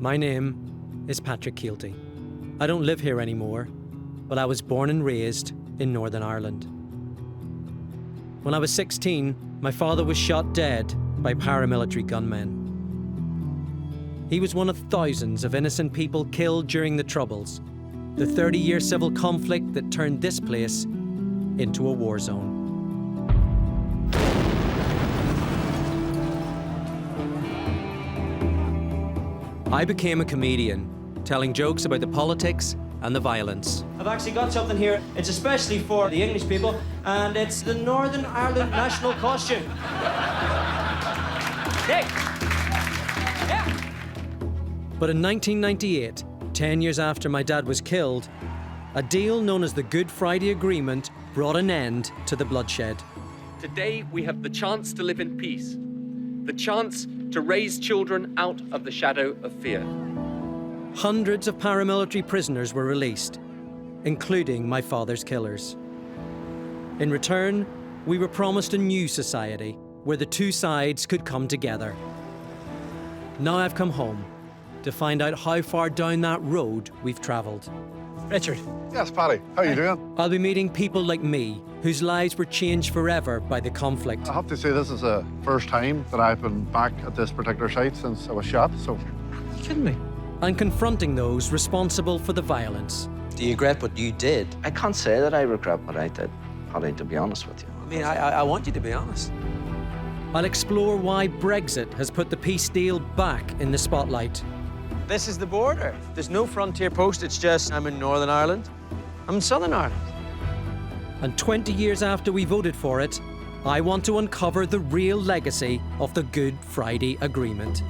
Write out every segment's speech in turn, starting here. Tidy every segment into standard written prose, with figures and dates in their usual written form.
My name is Patrick Keelty. I don't live here anymore, but I was born and raised in Northern Ireland. When I was 16, my father was shot dead by paramilitary gunmen. He was one of thousands of innocent people killed during the Troubles, the 30-year civil conflict that turned this place into a war zone. I became a comedian, telling jokes about the politics and the violence. I've actually got something here. It's especially for the English people, and it's the Northern Ireland national costume. Nick! Yeah! But in 1998, 10 years after my dad was killed, a deal known as the Good Friday Agreement brought an end to the bloodshed. Today, we have the chance to live in peace, the chance to raise children out of the shadow of fear. Hundreds of paramilitary prisoners were released, including my father's killers. In return, we were promised a new society where the two sides could come together. Now I've come home to find out how far down that road we've travelled. Richard. Yes, Paddy. How are you doing? I'll be meeting people like me, whose lives were changed forever by the conflict. I have to say this is the first time that I've been back at this particular site since I was shot, so... Are you kidding me? And confronting those responsible for the violence. Do you regret what you did? I can't say that I regret what I did, Paddy, to be honest with you. I mean, I want you to be honest. I'll explore why Brexit has put the peace deal back in the spotlight. This is the border. There's no frontier post, it's just I'm in Northern Ireland, I'm in Southern Ireland. And 20 years after we voted for it, I want to uncover the real legacy of the Good Friday Agreement.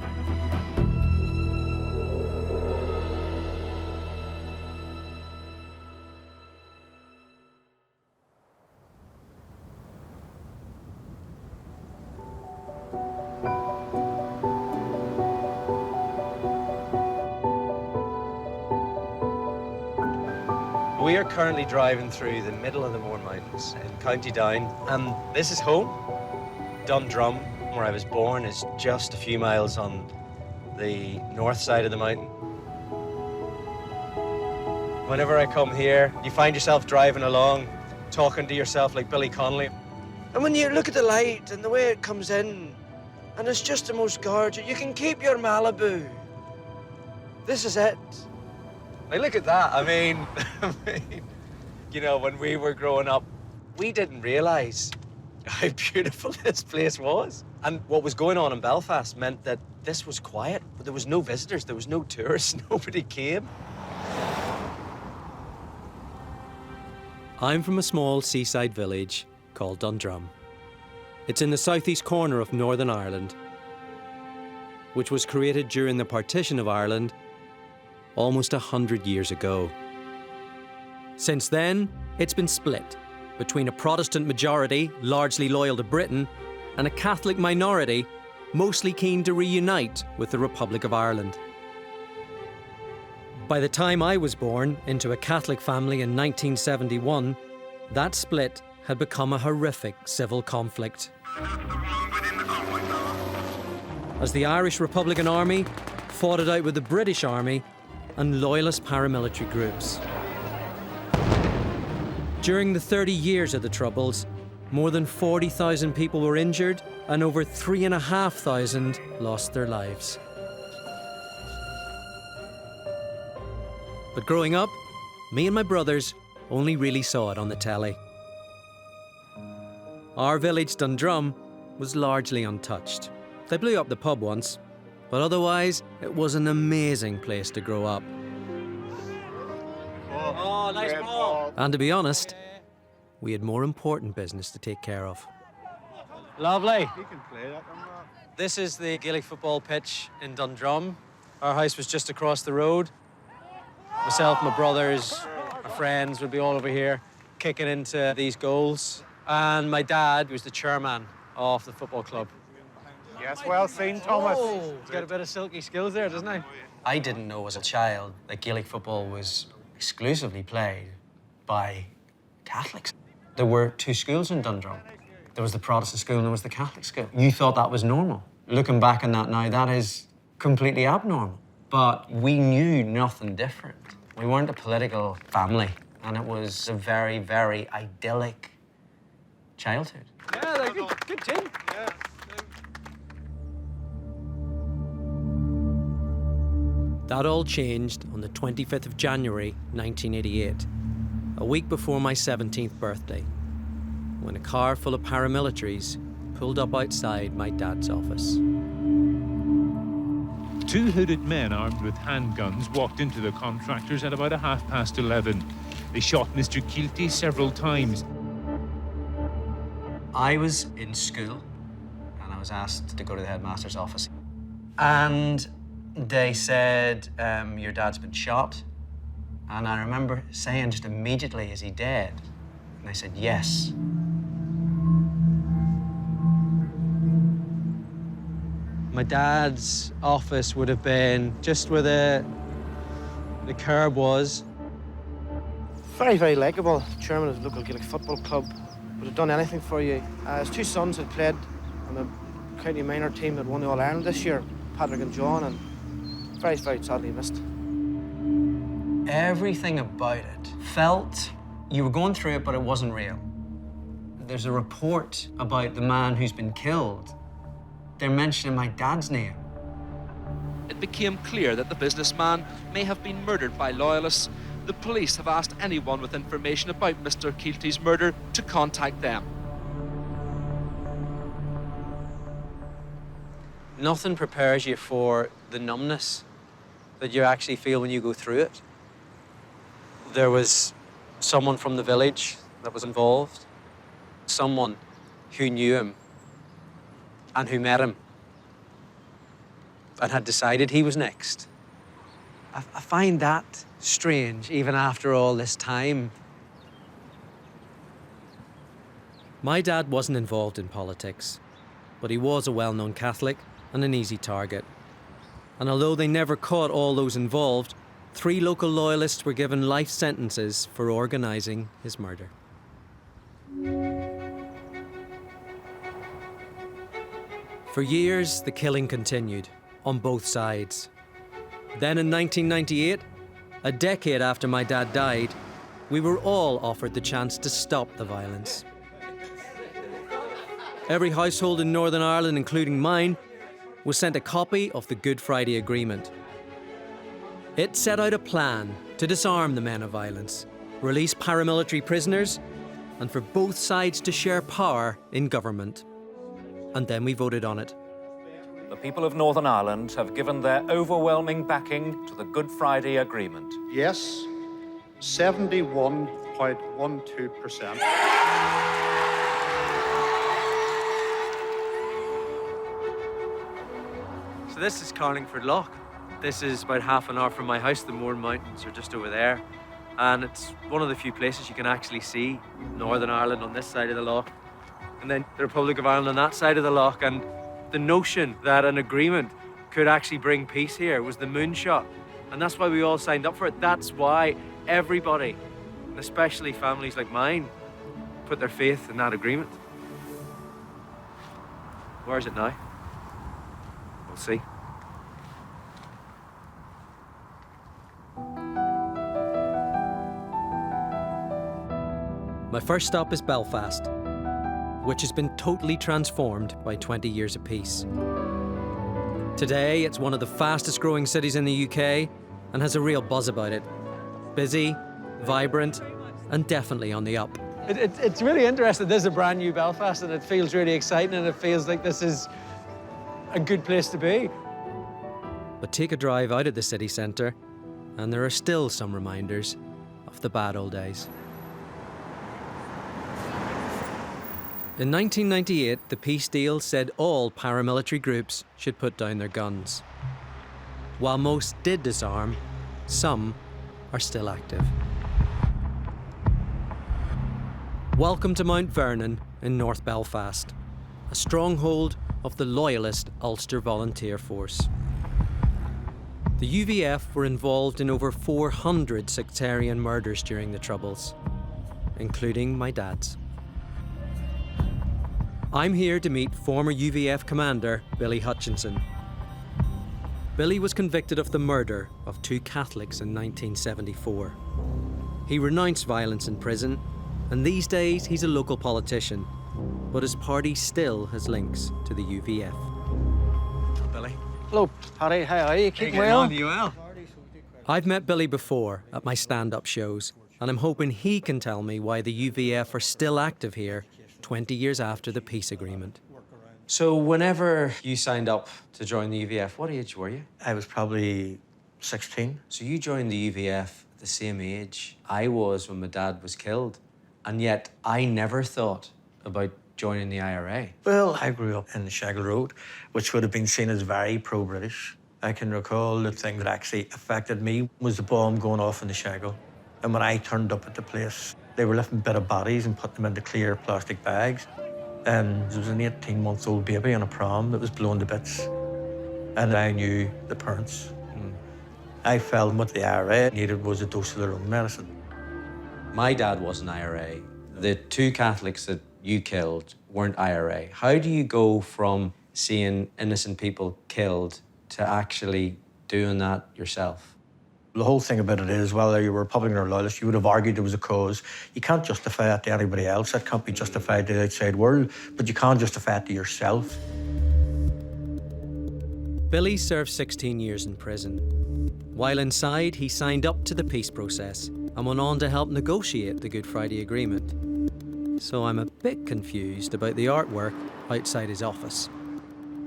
We are currently driving through the middle of the Mourne Mountains in County Down, and this is home. Dundrum, where I was born, is just a few miles on the north side of the mountain. Whenever I come here, you find yourself driving along, talking to yourself like Billy Connolly. And when you look at the light and the way it comes in, and it's just the most gorgeous, you can keep your Malibu. This is it. Like, look at that. I mean, you know, when we were growing up, we didn't realize how beautiful this place was. And what was going on in Belfast meant that this was quiet. There was no visitors, there was no tourists, nobody came. I'm from a small seaside village called Dundrum. It's in the southeast corner of Northern Ireland, which was created during the partition of Ireland almost 100 years ago. Since then, it's been split between a Protestant majority, largely loyal to Britain, and a Catholic minority, mostly keen to reunite with the Republic of Ireland. By the time I was born into a Catholic family in 1971, that split had become a horrific civil conflict. As the Irish Republican Army fought it out with the British Army and loyalist paramilitary groups. During the 30 years of the Troubles, more than 40,000 people were injured and over 3,500 lost their lives. But growing up, me and my brothers only really saw it on the telly. Our village, Dundrum, was largely untouched. They blew up the pub once, but otherwise, it was an amazing place to grow up. Oh, nice ball. And to be honest, we had more important business to take care of. Lovely. This is the Gaelic football pitch in Dundrum. Our house was just across the road. Myself, my brothers, my friends would be all over here kicking into these goals. And my dad was the chairman of the football club. Yes, well seen, Thomas. Oh, he's got a bit of silky skills there, doesn't he? I didn't know as a child that Gaelic football was exclusively played by Catholics. There were two schools in Dundrum. There was the Protestant school and there was the Catholic school. You thought that was normal. Looking back on that now, that is completely abnormal. But we knew nothing different. We weren't a political family, and it was a very, very idyllic childhood. Yeah, good team. That all changed on the 25th of January 1988, a week before my 17th birthday, when a car full of paramilitaries pulled up outside my dad's office. Two hooded men armed with handguns walked into the contractors at about 11:30. They shot Mr. Keelty several times. I was in school, and I was asked to go to the headmaster's office. And they said, your dad's been shot. And I remember saying just immediately, is he dead? And they said, yes. My dad's office would have been just where the curb was. Very, very likeable. Chairman of the local Gaelic football club. Would have done anything for you. His two sons had played on the county minor team that won the All-Ireland this year, Patrick and John, and very, very sadly missed. Everything about it felt you were going through it, but it wasn't real. There's a report about the man who's been killed. They're mentioning my dad's name. It became clear that the businessman may have been murdered by loyalists. The police have asked anyone with information about Mr. Keelty's murder to contact them. Nothing prepares you for the numbness that you actually feel when you go through it. There was someone from the village that was involved, someone who knew him and who met him and had decided he was next. I find that strange, even after all this time. My dad wasn't involved in politics, but he was a well-known Catholic and an easy target. And although they never caught all those involved, 3 local loyalists were given life sentences for organising his murder. For years, the killing continued, on both sides. Then in 1998, a decade after my dad died, we were all offered the chance to stop the violence. Every household in Northern Ireland, including mine, was sent a copy of the Good Friday Agreement. It set out a plan to disarm the men of violence, release paramilitary prisoners, and for both sides to share power in government. And then we voted on it. The people of Northern Ireland have given their overwhelming backing to the Good Friday Agreement. Yes, 71.12%. So this is Carlingford Lough. This is about half an hour from my house. The Mourne Mountains are just over there. And it's one of the few places you can actually see Northern Ireland on this side of the lough, and then the Republic of Ireland on that side of the lough. And the notion that an agreement could actually bring peace here was the moonshot. And that's why we all signed up for it. That's why everybody, and especially families like mine, put their faith in that agreement. Where is it now? We'll see. My first stop is Belfast, which has been totally transformed by 20 years of peace. Today, it's one of the fastest growing cities in the UK and has a real buzz about it. Busy, vibrant, and definitely on the up. It's really interesting. This is a brand new Belfast, and it feels really exciting, and it feels like this is a good place to be. But take a drive out of the city centre, and there are still some reminders of the bad old days. In 1998, the peace deal said all paramilitary groups should put down their guns. While most did disarm, some are still active. Welcome to Mount Vernon in North Belfast, a stronghold of the loyalist Ulster Volunteer Force. The UVF were involved in over 400 sectarian murders during the Troubles, including my dad's. I'm here to meet former UVF commander Billy Hutchinson. Billy was convicted of the murder of 2 Catholics in 1974. He renounced violence in prison, and these days he's a local politician, but his party still has links to the UVF. Billy. Hello, Paddy. How are you? Keeping well? well? You well? I've met Billy before at my stand-up shows, and I'm hoping he can tell me why the UVF are still active here 20 years after the peace agreement. So whenever you signed up to join the UVF, what age were you? I was probably 16. So you joined the UVF at the same age I was when my dad was killed, and yet I never thought about joining the IRA. Well, I grew up in the Shaggle Road, which would have been seen as very pro-British. I can recall the thing that actually affected me was the bomb going off in the Shaggle. And when I turned up at the place, they were lifting bit of bodies and putting them into clear plastic bags. And there was an 18-month-old baby on a pram that was blown to bits. And I knew the parents. I felt what the IRA needed was a dose of their own medicine. My dad wasn't IRA. The 2 Catholics that you killed weren't IRA. How do you go from seeing innocent people killed to actually doing that yourself? The whole thing about it is, whether you were Republican or Loyalist, you would have argued there was a cause. You can't justify that to anybody else. That can't be justified to the outside world, but you can justify it to yourself. Billy served 16 years in prison. While inside, he signed up to the peace process and went on to help negotiate the Good Friday Agreement. So I'm a bit confused about the artwork outside his office.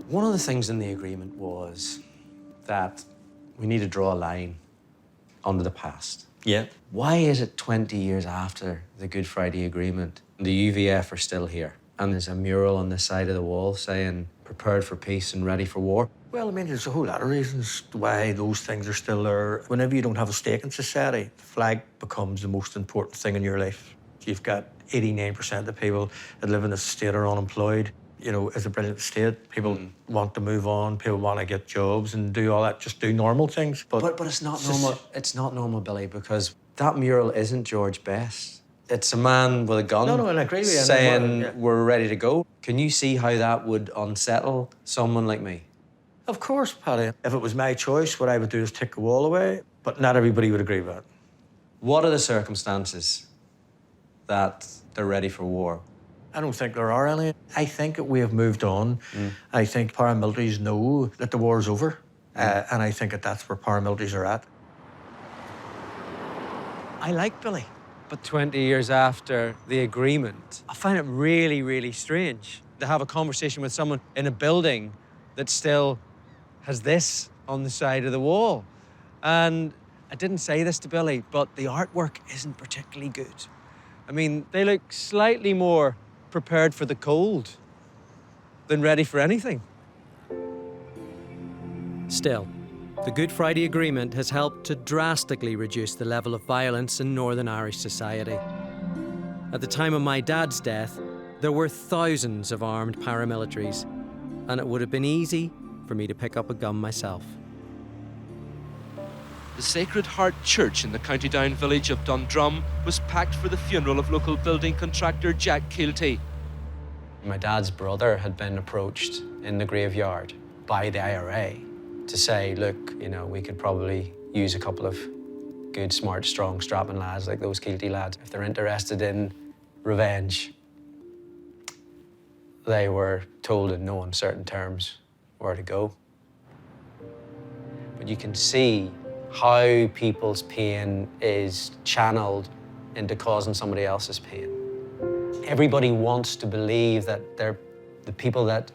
One of the things in the agreement was that we need to draw a line under the past. Yeah. Why is it 20 years after the Good Friday Agreement, the UVF are still here? And there's a mural on the side of the wall saying, prepared for peace and ready for war. Well, I mean, there's a whole lot of reasons why those things are still there. Whenever you don't have a stake in society, the flag becomes the most important thing in your life. You've got 89% of people that live in this state are unemployed. You know, it's a brilliant state. People want to move on. People want to get jobs and do all that, just do normal things. But it's not normal. It's not normal, Billy, because that mural isn't George Best. It's a man with a gun No, and I agree with you. saying we're ready to go. Can you see how that would unsettle someone like me? Of course, Paddy. If it was my choice, what I would do is take the wall away, but not everybody would agree with that. What are the circumstances that they're ready for war? I don't think there are any. I think that we have moved on. I think paramilitaries know that the war's over, and I think that that's where paramilitaries are at. I like Billy. But 20 years after the agreement, I find it really, really strange to have a conversation with someone in a building that still has this on the side of the wall. And I didn't say this to Billy, but the artwork isn't particularly good. I mean, they look slightly more prepared for the cold than ready for anything. still, the Good Friday Agreement has helped to drastically reduce the level of violence in Northern Irish society. At the time of my dad's death, there were thousands of armed paramilitaries, and it would have been easy for me to pick up a gun myself. The Sacred Heart Church in the County Down village of Dundrum was packed for the funeral of local building contractor Jack Keelty. My dad's brother had been approached in the graveyard by the IRA to say, look, you know, we could probably use a couple of good, smart, strong, strapping lads like those Keelty lads. If they're interested in revenge, they were told in no uncertain terms where to go. But you can see how people's pain is channeled into causing somebody else's pain. Everybody wants to believe that the people that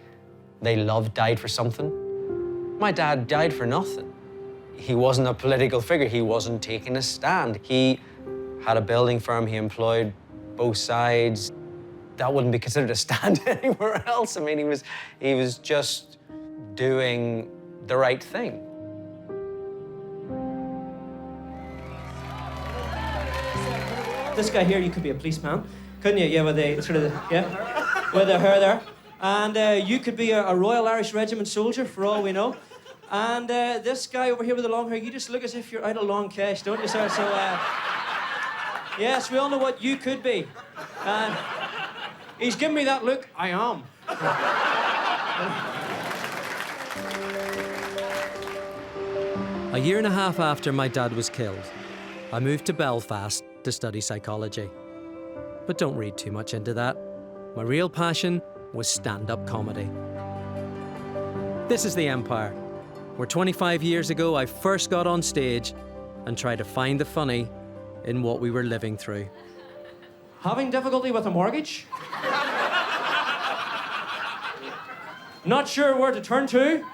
they love died for something. My dad died for nothing. He wasn't a political figure. He wasn't taking a stand. He had a building firm. He employed both sides. That wouldn't be considered a stand anywhere else. I mean, he was just doing the right thing. This guy here, you could be a policeman, couldn't you? Yeah, with the sort of, yeah, with the hair there. And you could be a Royal Irish Regiment soldier, for all we know. And this guy over here with the long hair, you just look as if you're out of long cash, don't you, sir? So, yes, we all know what you could be. And he's giving me that look, I am. A year and a half after my dad was killed, I moved to Belfast to study psychology. But don't read too much into that. My real passion was stand-up comedy. This is The Empire, where 25 years ago I first got on stage and tried to find the funny in what we were living through. Having difficulty with a mortgage? Not sure where to turn to?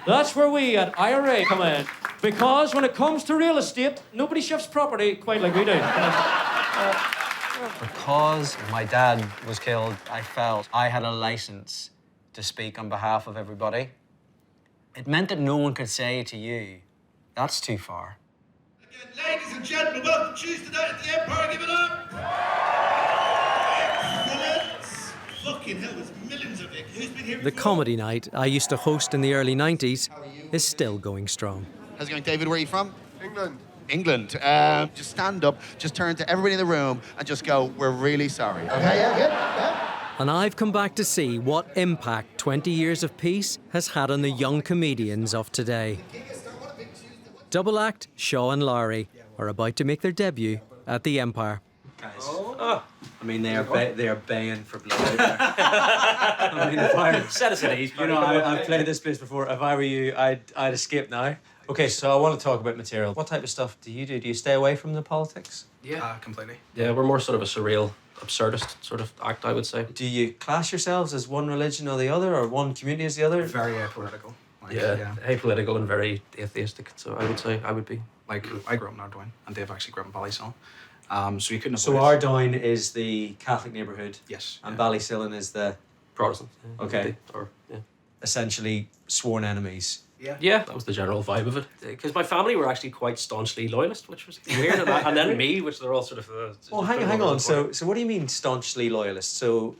That's where we at IRA come in. Because when it comes to real estate, nobody shifts property quite like we do. Because my dad was killed, I felt I had a license to speak on behalf of everybody. It meant that no one could say to you, that's too far. Again, ladies and gentlemen, welcome Tuesday night at the Empire. Give it up! Excellent! Fucking hell, there's millions of it. Who's been here The before? comedy night I used to host in the early 90s is still going strong. How's it going, David? Where are you from? England. England. Just stand up, just turn to everybody in the room and just go, we're really sorry. Okay, yeah, good. Yeah. And I've come back to see what impact 20 years of peace has had on the young comedians of today. Double act Shaw and Lowry are about to make their debut at the Empire. Guys, I mean, they are baying for blood. I mean, if I Set us at ease. you know, I've played this place before. If I were you, I'd escape now. Okay, so I want to talk about material. What type of stuff do you do? Do you stay away from the politics? Yeah, completely. Yeah, we're more sort of a surreal, absurdist sort of act, I would say. Do you class yourselves as one religion or the other, or one community as the other? Very apolitical. Apolitical and very atheistic. So I would say I would be. Like, I grew up in Ardoyne, and Dave actually grew up in Ballysillan. So you couldn't So avoid it. Ardoyne is the Catholic neighbourhood. Yes. And Ballysillan is the Protestant. Okay. Or yeah. Essentially sworn enemies. Yeah, that was the general vibe of it. Because my family were actually quite staunchly loyalist, which was weird, and then me, which they're all sort of. Well, hang on. So what do you mean staunchly loyalist? So.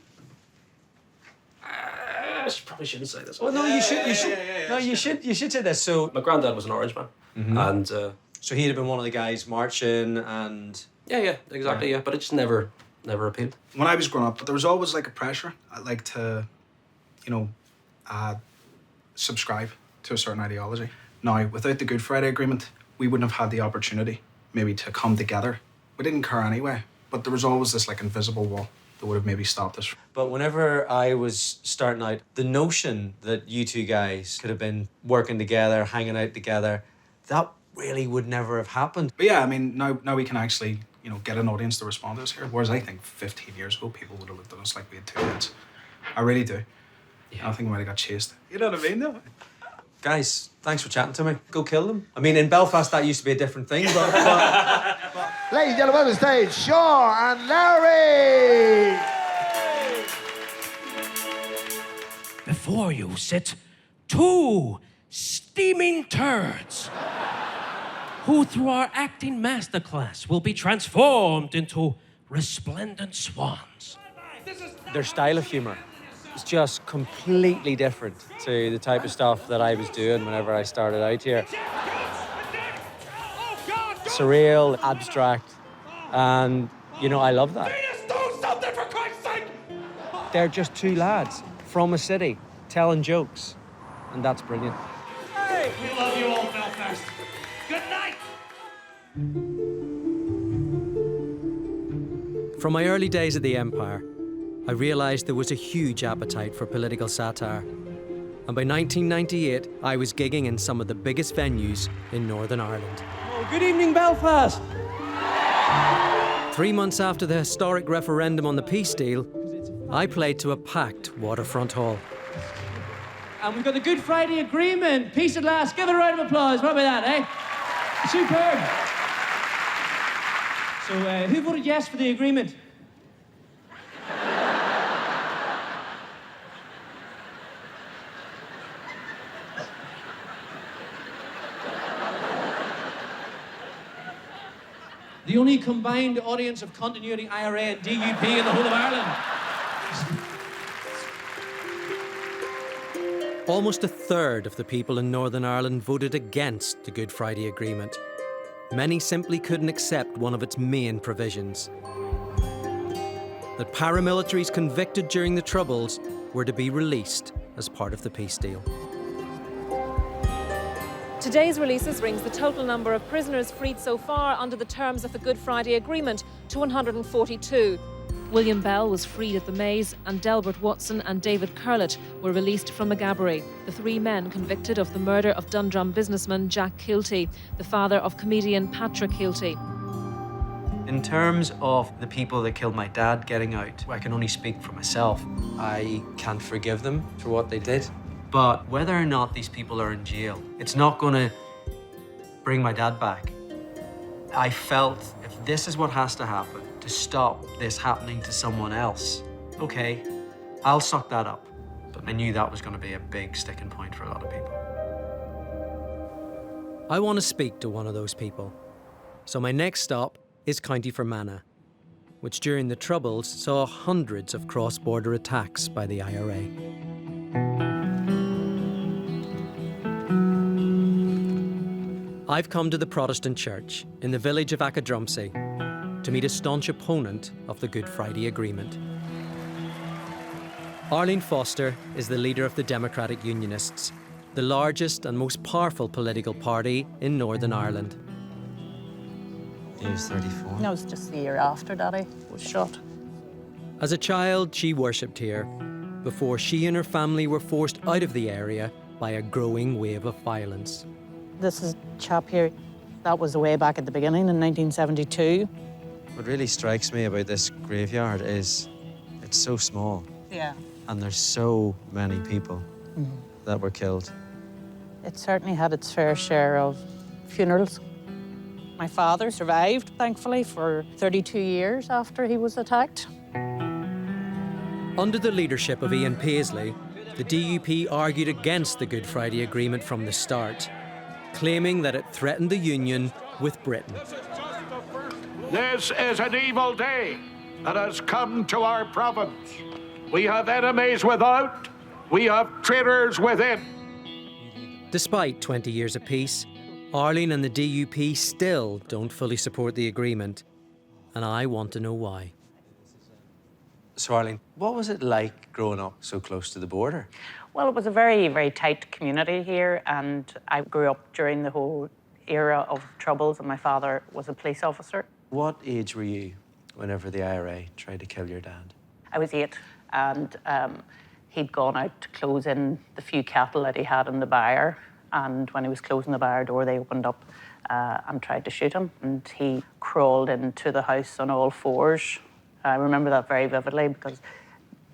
I probably shouldn't say this. Well, no, you should. No, you should say this. So my granddad was an Orange man, and so he'd have been one of the guys marching and. Yeah, exactly. Yeah, but it just never appealed. When I was growing up, there was always like a pressure, like to, subscribe to a certain ideology. Now, without the Good Friday Agreement, we wouldn't have had the opportunity maybe to come together. We didn't care anyway, but there was always this like invisible wall that would have maybe stopped us. But whenever I was starting out, the notion that you two guys could have been working together, hanging out together, that really would never have happened. But yeah, I mean, now we can actually, get an audience to respond to us here. Whereas I think 15 years ago, people would have looked at us like we had two heads. I really do. Yeah. I think we might have got chased. You know what I mean, though? Guys, thanks for chatting to me. Go kill them. I mean, in Belfast, that used to be a different thing, but... Ladies and gentlemen, on the stage, Shaw and Larry! Before you sit two steaming turds who, through our acting masterclass, will be transformed into resplendent swans. Their style of humour is just completely different to the type of stuff that I was doing whenever I started out here. Surreal, abstract, and, I love that. They're just two lads from a city telling jokes, and that's brilliant. Hey, we love you all, Belfast. Good night. From my early days at the Empire, I realised there was a huge appetite for political satire. And by 1998, I was gigging in some of the biggest venues in Northern Ireland. Oh, good evening, Belfast. 3 months after the historic referendum on the peace deal, I played to a packed Waterfront Hall. And we've got the Good Friday Agreement. Peace at last. Give it a round of applause. What about that, eh? Superb. So, who voted yes for the agreement? The only combined audience of continuity IRA and DUP in the whole of Ireland. Almost a third of the people in Northern Ireland voted against the Good Friday Agreement. Many simply couldn't accept one of its main provisions: that paramilitaries convicted during the Troubles were to be released as part of the peace deal. Today's releases brings the total number of prisoners freed so far under the terms of the Good Friday Agreement to 142. William Bell was freed at the Maze, and Delbert Watson and David Curlett were released from Maghaberry, the three men convicted of the murder of Dundrum businessman Jack Kilty, the father of comedian Patrick Kilty. In terms of the people that killed my dad getting out, I can only speak for myself. I can't forgive them for what they did. But whether or not these people are in jail, it's not going to bring my dad back. I felt if this is what has to happen to stop this happening to someone else, okay, I'll suck that up. But I knew that was going to be a big sticking point for a lot of people. I want to speak to one of those people. So my next stop is County Fermanagh, which during the Troubles saw hundreds of cross-border attacks by the IRA. I've come to the Protestant church in the village of Achadrumsey to meet a staunch opponent of the Good Friday Agreement. Arlene Foster is the leader of the Democratic Unionists, the largest and most powerful political party in Northern Ireland. He was 34. No, it was just the year after Daddy was shot. As a child, she worshipped here before she and her family were forced out of the area by a growing wave of violence. This is a chap here. That was way back at the beginning in 1972. What really strikes me about this graveyard is it's so small. Yeah. And there's so many people that were killed. It certainly had its fair share of funerals. My father survived, thankfully, for 32 years after he was attacked. Under the leadership of Ian Paisley, the DUP argued against the Good Friday Agreement from the start, claiming that it threatened the union with Britain. This is an evil day that has come to our province. We have enemies without, we have traitors within. Despite 20 years of peace, Arlene and the DUP still don't fully support the agreement, and I want to know why. So Arlene, what was it like growing up so close to the border? Well, it was a very, very tight community here, and I grew up during the whole era of Troubles, and my father was a police officer. What age were you whenever the IRA tried to kill your dad? I was 8, and he'd gone out to close in the few cattle that he had in the byre, and when he was closing the byre door, they opened up and tried to shoot him, and he crawled into the house on all fours. I remember that very vividly because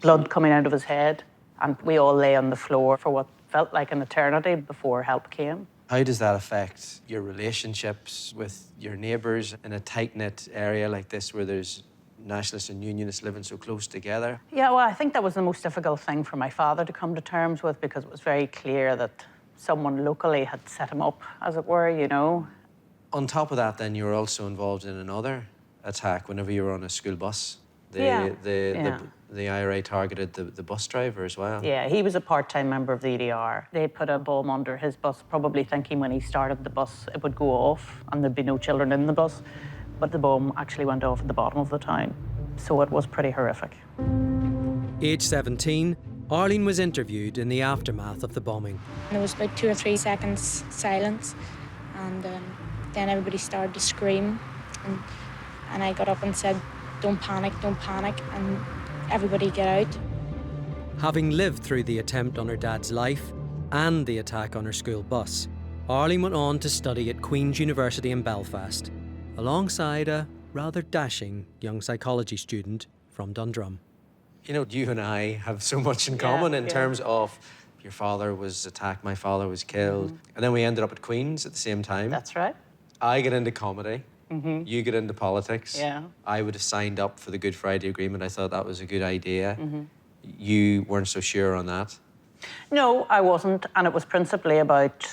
blood coming out of his head, and we all lay on the floor for what felt like an eternity before help came. How does that affect your relationships with your neighbours in a tight-knit area like this where there's nationalists and unionists living so close together? Yeah, well, I think that was the most difficult thing for my father to come to terms with, because it was very clear that someone locally had set him up, as it were, you know. On top of that, then, you were also involved in another attack whenever you were on a school bus. The IRA targeted the bus driver as well. Yeah, he was a part-time member of the EDR. They put a bomb under his bus, probably thinking when he started the bus it would go off and there'd be no children in the bus. But the bomb actually went off at the bottom of the town. So it was pretty horrific. Age 17, Arlene was interviewed in the aftermath of the bombing. There was about 2 or 3 seconds silence, and then everybody started to scream, and I got up and said, don't panic, and everybody get out. Having lived through the attempt on her dad's life and the attack on her school bus, Arlene went on to study at Queen's University in Belfast, alongside a rather dashing young psychology student from Dundrum. You know, you and I have so much in common in terms of your father was attacked, my father was killed, and then we ended up at Queen's at the same time. That's right. I get into comedy. You get into politics. Yeah. I would have signed up for the Good Friday Agreement. I thought that was a good idea. You weren't so sure on that? No, I wasn't, and it was principally about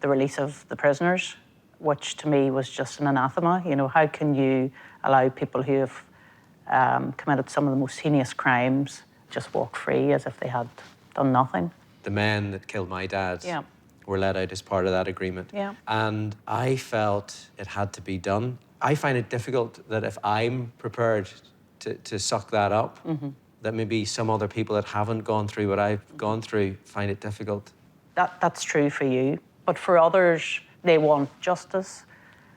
the release of the prisoners, which to me was just an anathema. You know, how can you allow people who have committed some of the most heinous crimes just walk free as if they had done nothing? The men that killed my dad were let out as part of that agreement. Yeah. And I felt it had to be done. I find it difficult that if I'm prepared to suck that up, that maybe some other people that haven't gone through what I've gone through find it difficult. That's true for you, But for others, they want justice.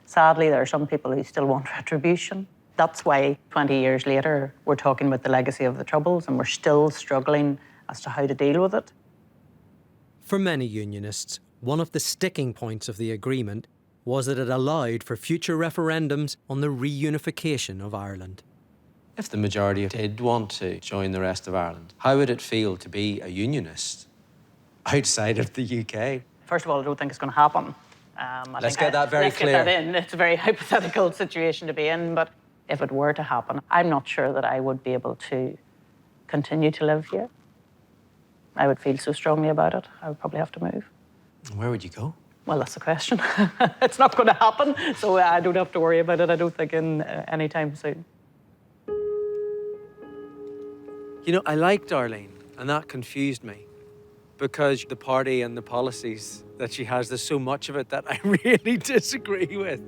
Sadly, there are some people who still want retribution. That's why 20 years later, we're talking about the legacy of the Troubles and we're still struggling as to how to deal with it. For many unionists, one of the sticking points of the agreement was that it allowed for future referendums on the reunification of Ireland. If the majority did want to join the rest of Ireland, how would it feel to be a unionist outside of the UK? First of all, I don't think it's going to happen. Let's get that very clear. Let's get that in. It's a very hypothetical situation to be in, but if it were to happen, I'm not sure that I would be able to continue to live here. I would feel so strongly about it, I would probably have to move. Where would you go? Well, that's the question. It's not going to happen, so I don't have to worry about it, I don't think, in any time soon. You know, I liked Arlene, and that confused me. Because the party and the policies that she has, there's so much of it that I really disagree with.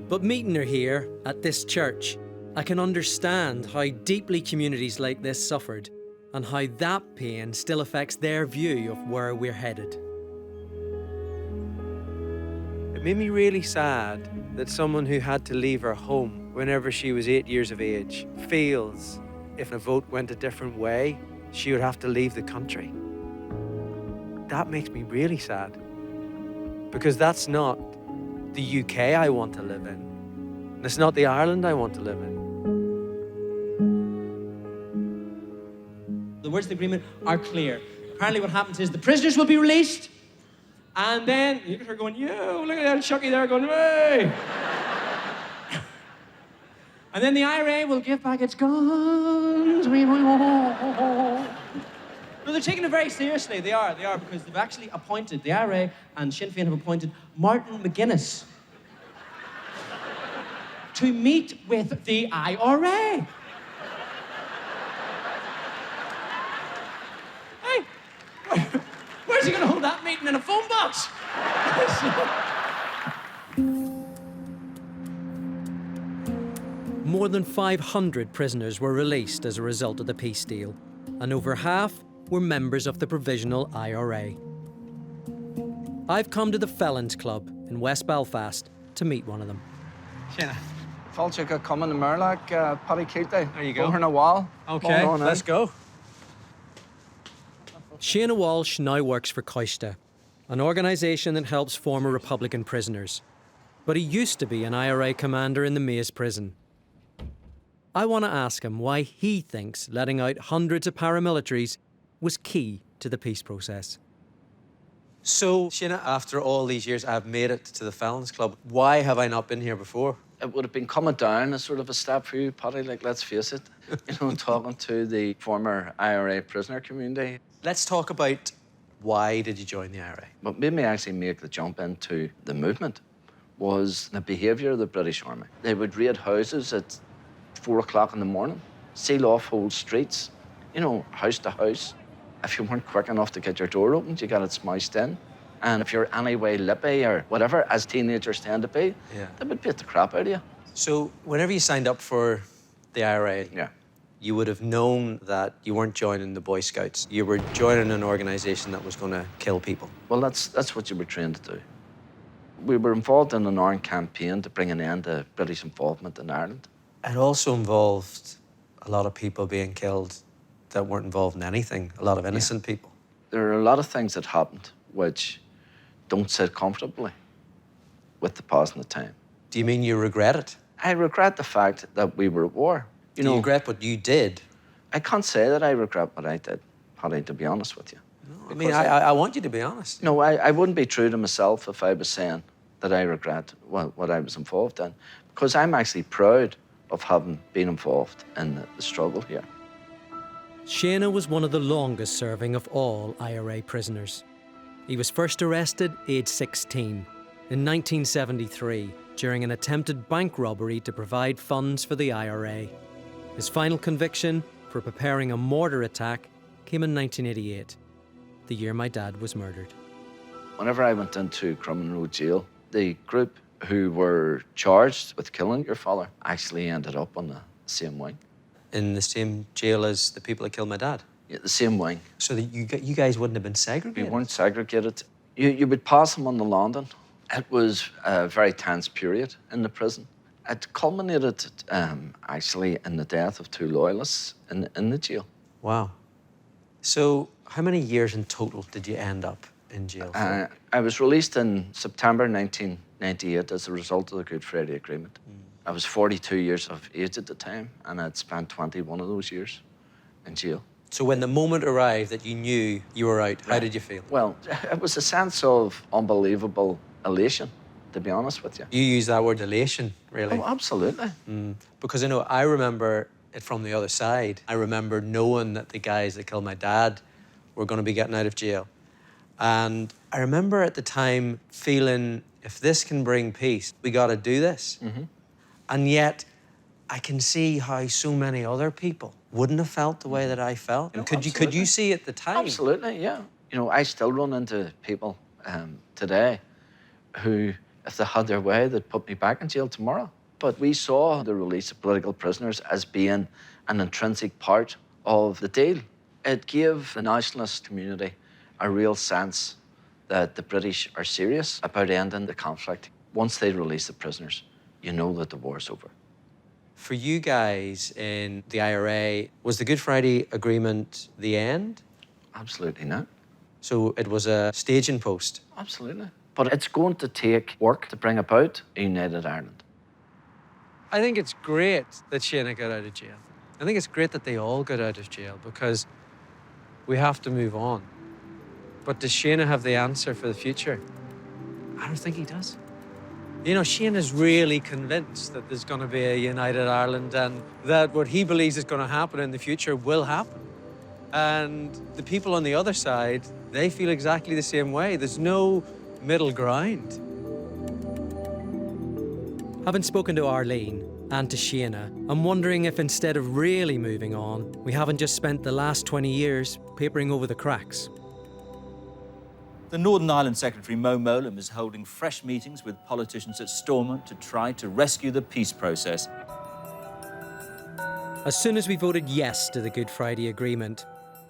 But meeting her here at this church, I can understand how deeply communities like this suffered and how that pain still affects their view of where we're headed. It made me really sad that someone who had to leave her home whenever she was 8 years of age feels if a vote went a different way, she would have to leave the country. That makes me really sad, because that's not the UK I want to live in. And it's not the Ireland I want to live in. The words of the agreement are clear. Apparently what happens is the prisoners will be released, and then you get her going, yo, look at that Chucky there going, hey! And then the IRA will give back its guns. No, they're taking it very seriously. They are, because they've actually appointed, the IRA and Sinn Féin have appointed Martin McGuinness to meet with the IRA. Hey, where's he going to hold that meeting in a phone box? More than 500 prisoners were released as a result of the peace deal, and over half were members of the Provisional IRA. I've come to the Felons Club in West Belfast to meet one of them. Shana. Fáilte go cumann na Murlach, Paddy Keelty. There you go. Over in a wall. Okay, let's go. Shana Walsh now works for Coista, an organisation that helps former Republican prisoners. But he used to be an IRA commander in the Maze prison. I want to ask him why he thinks letting out hundreds of paramilitaries was key to the peace process. So, Shana, after all these years, I've made it to the Felons Club. Why have I not been here before? It would have been coming down as sort of a step for you, Paddy, like, let's face it. You know, talking to the former IRA prisoner community. Let's talk about why did you join the IRA? What made me actually make the jump into the movement was the behaviour of the British Army. They would raid houses at 4 o'clock in the morning, seal off whole streets, you know, house to house. If you weren't quick enough to get your door opened, you got it smashed in. And if you're anyway lippy or whatever, as teenagers tend to be, they would beat the crap out of you. So, whenever you signed up for the IRA, you would have known that you weren't joining the Boy Scouts. You were joining an organisation that was going to kill people. Well, that's what you were trained to do. We were involved in an armed campaign to bring an end to British involvement in Ireland. It also involved a lot of people being killed that weren't involved in anything, a lot of innocent people. There are a lot of things that happened which don't sit comfortably with the passing of time. Do you mean you regret it? I regret the fact that we were at war. Do you regret what you did? I can't say that I regret what I did, Paddy, to be honest with you. I mean, I want you to be honest. No, I wouldn't be true to myself if I was saying that I regret what I was involved in, because I'm actually proud of having been involved in the struggle here. Shana was one of the longest serving of all IRA prisoners. He was first arrested aged 16 in 1973 during an attempted bank robbery to provide funds for the IRA. His final conviction for preparing a mortar attack came in 1988, the year my dad was murdered. Whenever I went into Crumlin Road Jail, the group who were charged with killing your father actually ended up on the same wing. In the same jail as the people that killed my dad? Yeah, the same wing. So that you guys wouldn't have been segregated? We weren't segregated. You would pass him on the landing. It was a very tense period in the prison. It culminated actually in the death of 2 loyalists in the jail. Wow. So how many years in total did you end up in jail for? I was released in September 1998 as a result of the Good Friday Agreement. I was 42 years of age at the time, and I'd spent 21 of those years in jail. So when the moment arrived that you knew you were out, how did you feel? Well, it was a sense of unbelievable elation, to be honest with you. You use that word elation, really? Oh, absolutely. Because I remember it from the other side. I remember knowing that the guys that killed my dad were going to be getting out of jail. And I remember at the time feeling, if this can bring peace, we got to do this. And yet, I can see how so many other people wouldn't have felt the way that I felt. And could you see at the time? Absolutely, yeah. You know, I still run into people today who, if they had their way, they'd put me back in jail tomorrow. But we saw the release of political prisoners as being an intrinsic part of the deal. It gave the nationalist community a real sense that the British are serious about ending the conflict. Once they release the prisoners, you know that the war's over. For you guys in the IRA, was the Good Friday Agreement the end? Absolutely not. So it was a staging post? Absolutely. But it's going to take work to bring about a united Ireland. I think it's great that Shana got out of jail. I think it's great that they all got out of jail because we have to move on. But does Shana have the answer for the future? I don't think he does. You know, Shana's really convinced that there's going to be a united Ireland and that what he believes is going to happen in the future will happen. And the people on the other side, they feel exactly the same way. There's no middle ground. Having spoken to Arlene and to Shana, I'm wondering if instead of really moving on, we haven't just spent the last 20 years papering over the cracks. The Northern Ireland Secretary Mo Mowlam is holding fresh meetings with politicians at Stormont to try to rescue the peace process. As soon as we voted yes to the Good Friday Agreement,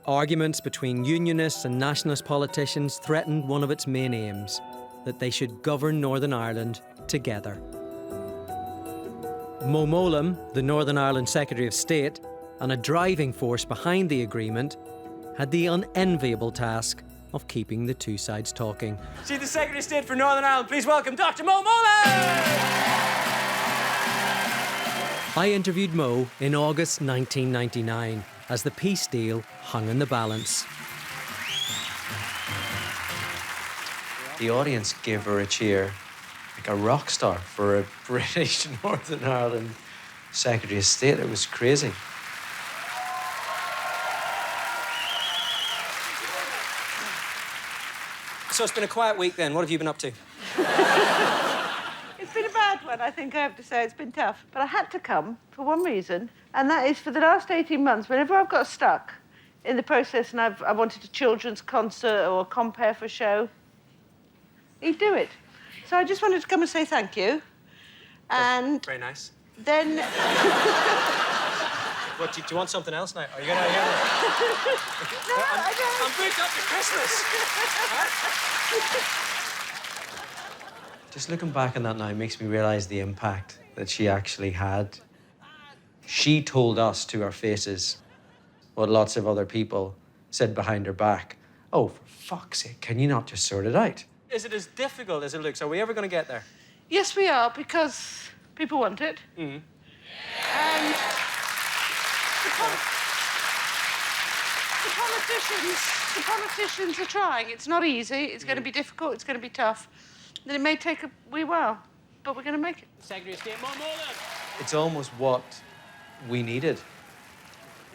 arguments between unionists and nationalist politicians threatened one of its main aims, that they should govern Northern Ireland together. Mo Mowlam, the Northern Ireland Secretary of State, and a driving force behind the agreement, had the unenviable task of keeping the two sides talking. See the Secretary of State for Northern Ireland. Please welcome Dr. Mo Mowlam! I interviewed Mo in August 1999 as the peace deal hung in the balance. The audience gave her a cheer, like a rock star for a British Northern Ireland Secretary of State. It was crazy. So it's been a quiet week then. What have you been up to? It's been a bad one, I think I have to say. It's been tough. But I had to come for one reason, and that is for the last 18 months, whenever I've got stuck in the process and I wanted a children's concert or a compere for a show, he'd do it. So I just wanted to come and say thank you. And very nice. Then... What, do you want something else now? Are you going to... No, I don't. I'm booked up for Christmas. Just looking back on that now makes me realise the impact that she actually had. She told us to our faces what lots of other people said behind her back. Oh, for fuck's sake, can you not just sort it out? Is it as difficult as it looks? Are we ever going to get there? Yes, we are, because people want it. Mm. And the politicians are trying. It's not easy. It's going to be difficult. It's going to be tough. And it may take a wee while, but we're going to make it. Secretary of State Mo Mowlam. It's almost what we needed.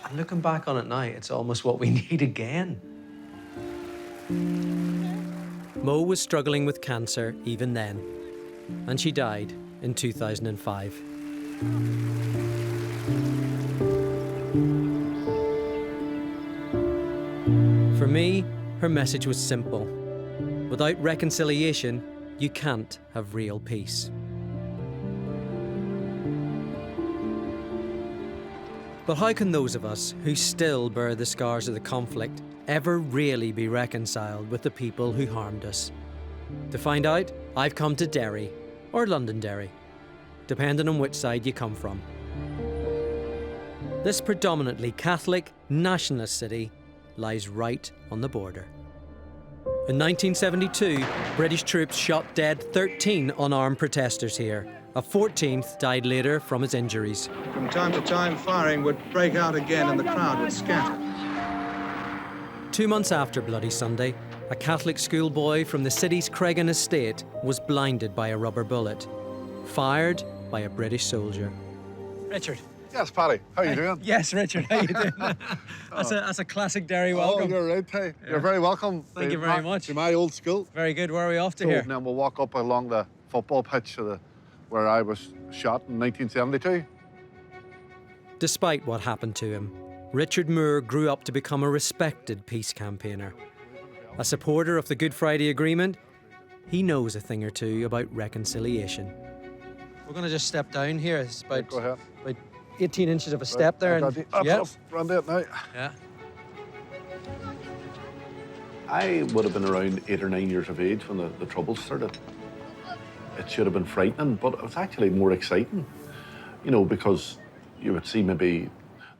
And looking back on it now, it's almost what we need again. Mo was struggling with cancer even then, and she died in 2005. For me, her message was simple. Without reconciliation, you can't have real peace. But how can those of us who still bear the scars of the conflict ever really be reconciled with the people who harmed us? To find out, I've come to Derry, or Londonderry, depending on which side you come from. This predominantly Catholic, nationalist city lies right on the border. In 1972, British troops shot dead 13 unarmed protesters here. A 14th died later from his injuries. From time to time, firing would break out again and the crowd would scatter. 2 months after Bloody Sunday, a Catholic schoolboy from the city's Craigan estate was blinded by a rubber bullet, fired by a British soldier. Richard. Yes, Paddy. How you doing? Yes, Richard. How you doing? That's a classic Derry welcome. Oh, you're right, hey. Yeah. You're very welcome. Thank you very much. To my old school. Very good. Where are we off to So here? now we'll walk up along the football pitch where I was shot in 1972. Despite what happened to him, Richard Moore grew up to become a respected peace campaigner. A supporter of the Good Friday Agreement, he knows a thing or two about reconciliation. We're going to just step down here. It's about, Go ahead. about 18 inches of a step there. Run it now. Yeah. I would have been around 8 or 9 years of age when the troubles started. It should have been frightening, but it was actually more exciting, you know, because you would see maybe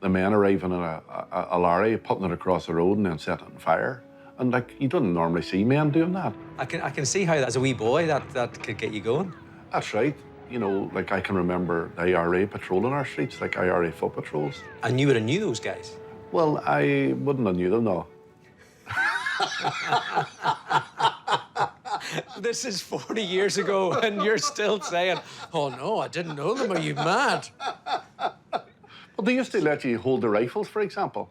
the men arriving in a lorry, putting it across the road and then setting it on fire. And like, you don't normally see men doing that. I can see how, as a wee boy, that could get you going. That's right. You know, like I can remember the IRA patrolling our streets, like IRA foot patrols. And you would have knew those guys? Well, I wouldn't have knew them, no. This is 40 years ago and you're still saying, oh no, I didn't know them, are you mad? Well, they used to let you hold the rifles, for example.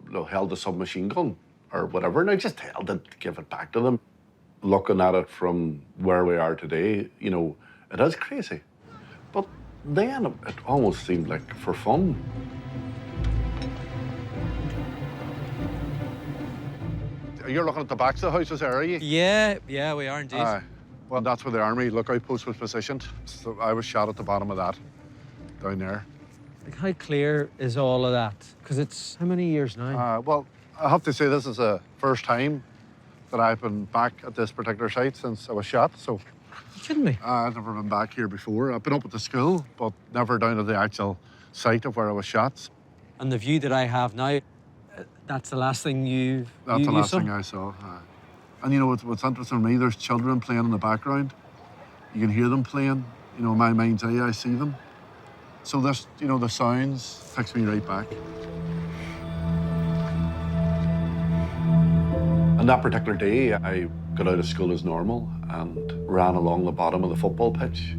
You know, held a submachine gun or whatever, and I just held it, give it back to them. Looking at it from where we are today, you know, it is crazy. But then it almost seemed like for fun. You're looking at the backs of the houses there, are you? Yeah, we are indeed. Well, that's where the army lookout post was positioned. So I was shot at the bottom of that, down there. Like, how clear is all of that? Because it's how many years now? Well, I have to say this is the first time that I've been back at this particular site since I was shot, so... You kidding me? I've never been back here before. I've been up at the school, but never down to the actual site of where I was shot. And the view that I have now, that's the last thing you saw? That's the last thing I saw. And you know, what's interesting to me, there's children playing in the background. You can hear them playing. You know, in my mind's eye, I see them. So this, you know, the sounds takes me right back. On that particular day, I got out of school as normal and ran along the bottom of the football pitch.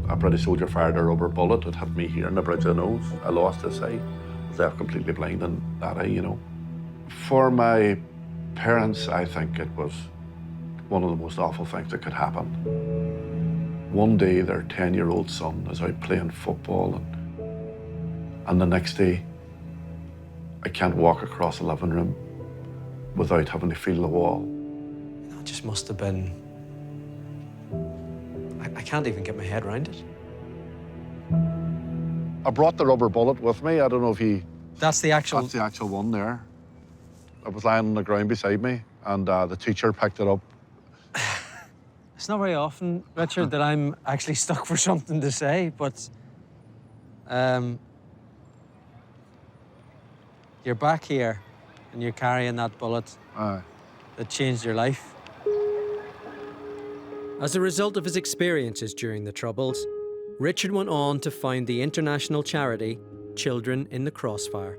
A British soldier fired a rubber bullet. It hit me here in the bridge of the nose. I lost this eye. I was left completely blind in that eye, you know. For my parents, I think it was one of the most awful things that could happen. One day, their 10-year-old son is out playing football, and the next day, I can't walk across the living room without having to feel the wall. That just must have been... I can't even get my head around it. I brought the rubber bullet with me. I don't know if you... That's the actual... That's the actual one there. It was lying on the ground beside me, and the teacher picked it up. It's not very often, Richard, that I'm actually stuck for something to say, but... You're back here, and you're carrying that bullet that changed your life. As a result of his experiences during the Troubles, Richard went on to found the international charity Children in the Crossfire.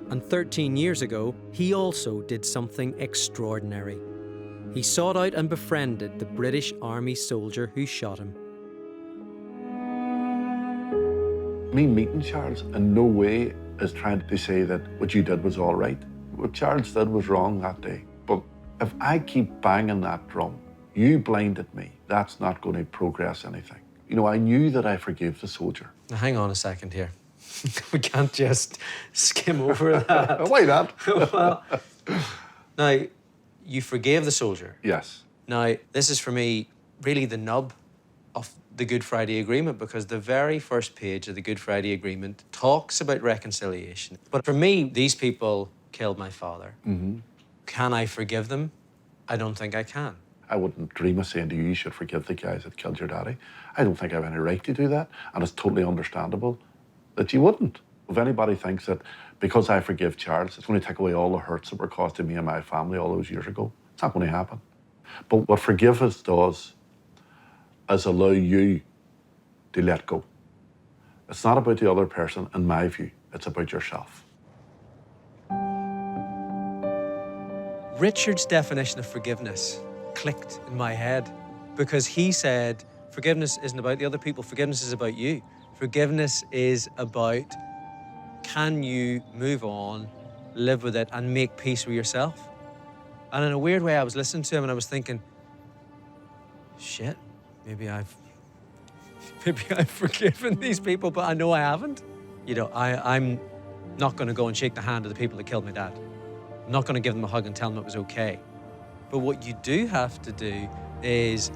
And 13 years ago, he also did something extraordinary. He sought out and befriended the British Army soldier who shot him. Me meeting Charles in no way is trying to say that what you did was all right. What Charles did was wrong that day. But if I keep banging that drum, you blinded me, that's not going to progress anything. You know, I knew that I forgave the soldier. Now, hang on a second here. We can't just skim over that. Why not? Well, now, you forgave the soldier. Yes. Now, this is for me really the nub of the Good Friday Agreement, because the very first page of the Good Friday Agreement talks about reconciliation. But for me, these people killed my father. Can I forgive them? I don't think I can. I wouldn't dream of saying to you, you should forgive the guys that killed your daddy. I don't think I have any right to do that, and it's totally understandable that you wouldn't. If anybody thinks that because I forgive Charles, it's going to take away all the hurts that were caused to me and my family all those years ago, it's not going to happen. But what forgiveness does is allow you to let go. It's not about the other person, in my view, it's about yourself. Richard's definition of forgiveness clicked in my head, because he said, forgiveness isn't about the other people, forgiveness is about you. Forgiveness is about, can you move on, live with it, and make peace with yourself? And in a weird way, I was listening to him and I was thinking, shit, maybe I've forgiven these people, but I know I haven't. You know, I'm not going to go and shake the hand of the people that killed my dad. I'm not going to give them a hug and tell them it was okay. But what you do have to do is